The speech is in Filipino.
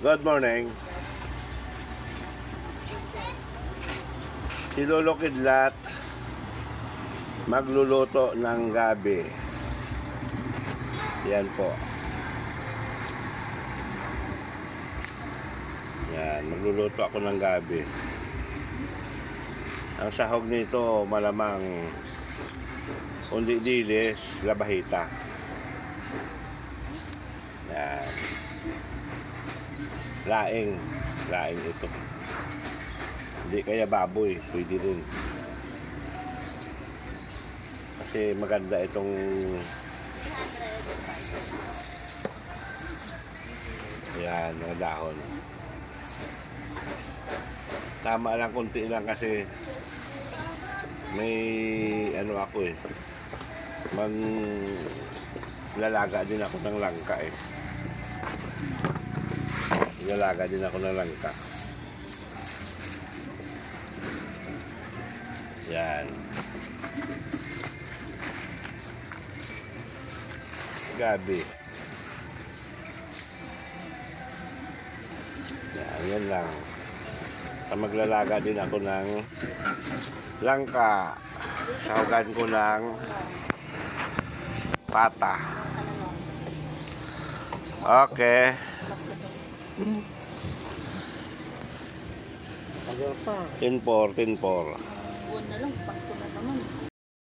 Good morning. Si Lolo Kidlat magluluto ng gabi. Yan po. Yan, magluluto ako ng gabi. Ang sahog nito malamang kundi dilis, labahita. Yan. Laing ito. Hindi kaya baboy, pwede rin. Kasi maganda itong yan, mga dahon. Tama lang, konti lang kasi may ano ako lalaga din ako ng langka Lalaga din ako ng langka. Yan. Gabi. Yan lang. Maglalaga din ako ng langka. Sahugan ko ng pata. Okay. 10-4. Buwan na lang, Pasko na naman.